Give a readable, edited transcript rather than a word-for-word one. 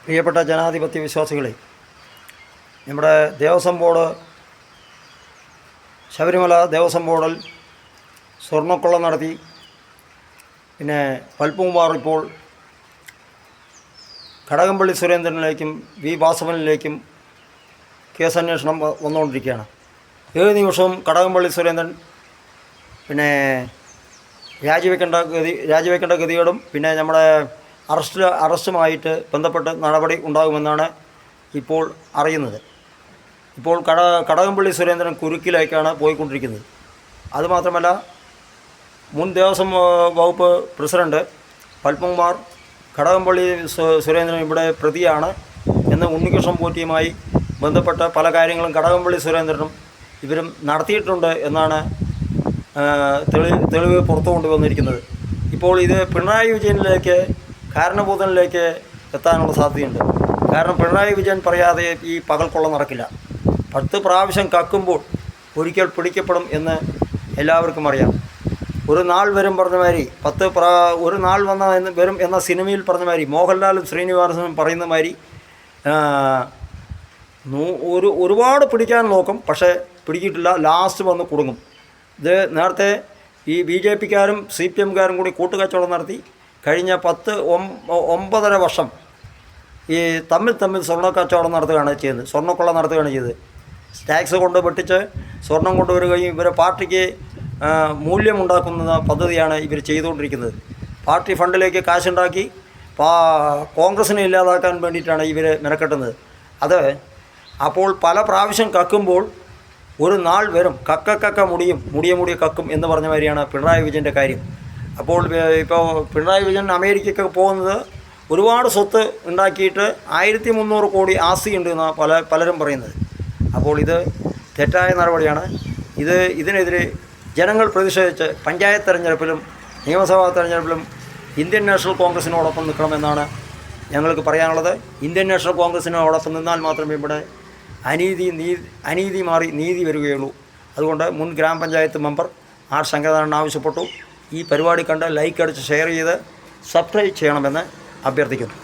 പ്രിയപ്പെട്ട ജനാധിപത്യ വിശ്വാസികളെ, നമ്മുടെ ദേവസ്വം ബോർഡ് ശബരിമല ദേവസ്വം ബോർഡിൽ സ്വർണ്ണക്കൊള്ള നടത്തി. പിന്നെ പത്മകുമാർ ഇപ്പോൾ കടകംപള്ളി സുരേന്ദ്രനിലേക്കും വി വാസവനിലേക്കും കേസന്വേഷണം വന്നുകൊണ്ടിരിക്കുകയാണ്. ഏത് നിമിഷവും കടകംപള്ളി സുരേന്ദ്രൻ പിന്നെ രാജിവെക്കേണ്ട ഗതിയോടും പിന്നെ നമ്മുടെ അറസ്റ്റുമായിട്ട് ബന്ധപ്പെട്ട് നടപടി ഉണ്ടാകുമെന്നാണ് ഇപ്പോൾ അറിയുന്നത്. ഇപ്പോൾ കടകംപള്ളി സുരേന്ദ്രൻ കുരുക്കിലേക്കാണ് പോയിക്കൊണ്ടിരിക്കുന്നത്. അതുമാത്രമല്ല, മുൻ ദേവസ്വം വകുപ്പ് പ്രസിഡന്റ് പത്മകുമാർ കടകംപള്ളി സുരേന്ദ്രൻ ഇവിടെ പ്രതിയാണ് എന്ന് ഉണ്ണികൃഷ്ണൻ പോറ്റിയുമായി ബന്ധപ്പെട്ട പല കാര്യങ്ങളും കടകംപള്ളി സുരേന്ദ്രനും ഇവരും നടത്തിയിട്ടുണ്ട് എന്നാണ് തെളിവ് പുറത്തു കൊണ്ടുവന്നിരിക്കുന്നത്. ഇപ്പോൾ ഇത് പിണറായി വിജയനിലേക്ക് കാരണഭൂതനിലേക്ക് എത്താനുള്ള സാധ്യതയുണ്ട്. കാരണം പിണറായി വിജയൻ പറയാതെ ഈ പകൽക്കൊള്ള നടക്കില്ല. 10 പ്രാവശ്യം കക്കുമ്പോൾ ഒരിക്കൽ പിടിക്കപ്പെടും എന്ന് എല്ലാവർക്കും അറിയാം. ഒരു നാൾ വരും പറഞ്ഞ മാതിരി ഒരു നാൾ വരും എന്ന സിനിമയിൽ പറഞ്ഞ മാതിരി, മോഹൻലാലും ശ്രീനിവാസനും പറയുന്ന മാതിരി ഒരുപാട് പിടിക്കാൻ നോക്കും, പക്ഷേ പിടിക്കിട്ടില്ല, ലാസ്റ്റ് വന്ന് കുടുങ്ങും. ഇത് നേരത്തെ ഈ BJPക്കാരും CPMകാരും കൂടി കൂട്ടുകച്ചവടം നടത്തി കഴിഞ്ഞ 9.5 വർഷം ഈ തമ്മിൽ സ്വർണ്ണക്കച്ചവടം നടത്തുകയാണ് ചെയ്യുന്നത്, സ്വർണ്ണക്കൊള്ള നടത്തുകയാണ് ചെയ്തത്. ടാക്സ് കൊണ്ട് വെട്ടിച്ച് സ്വർണം കൊണ്ടുവരികയും ഇവരെ പാർട്ടിക്ക് മൂല്യമുണ്ടാക്കുന്ന പദ്ധതിയാണ് ഇവർ ചെയ്തുകൊണ്ടിരിക്കുന്നത്. പാർട്ടി ഫണ്ടിലേക്ക് കാശുണ്ടാക്കി കോൺഗ്രസിനെ ഇല്ലാതാക്കാൻ വേണ്ടിയിട്ടാണ് ഇവർ മെനക്കെട്ടുന്നത്. അത് അപ്പോൾ പല പ്രാവശ്യം കക്കുമ്പോൾ ഒരു നാൾ വരും കക്ക മുടിയ കക്കും എന്ന് പറഞ്ഞ മാതിരിയാണ് പിണറായി വിജയൻ്റെ കാര്യം. അപ്പോൾ ഇപ്പോൾ പിണറായി വിജയൻ അമേരിക്കയ്ക്കൊക്കെ പോകുന്നത് ഒരുപാട് സ്വത്ത് ഉണ്ടാക്കിയിട്ട് 1300 കോടി ആസ്തിയുണ്ട് എന്നാണ് പലരും പറയുന്നത്. അപ്പോൾ ഇത് തെറ്റായ നടപടിയാണ്. ഇതിനെതിരെ ജനങ്ങൾ പ്രതിഷേധിച്ച് പഞ്ചായത്ത് തെരഞ്ഞെടുപ്പിലും നിയമസഭാ തെരഞ്ഞെടുപ്പിലും ഇന്ത്യൻ നാഷണൽ കോൺഗ്രസിനോടൊപ്പം നിൽക്കണമെന്നാണ് ഞങ്ങൾക്ക് പറയാനുള്ളത്. ഇന്ത്യൻ നാഷണൽ കോൺഗ്രസിനോടൊപ്പം നിന്നാൽ മാത്രമേ ഇവിടെ അനീതി മാറി നീതി വരികയുള്ളൂ. അതുകൊണ്ട് മുൻ ഗ്രാമപഞ്ചായത്ത് മെമ്പർ ആർ ശങ്കരനാരായണൻ ആവശ്യപ്പെട്ടു, ഈ പരിപാടി കണ്ട് ലൈക്ക് അടിച്ച് ഷെയർ ചെയ്ത് സബ്സ്ക്രൈബ് ചെയ്യണമെന്ന് അഭ്യർത്ഥിക്കുന്നു.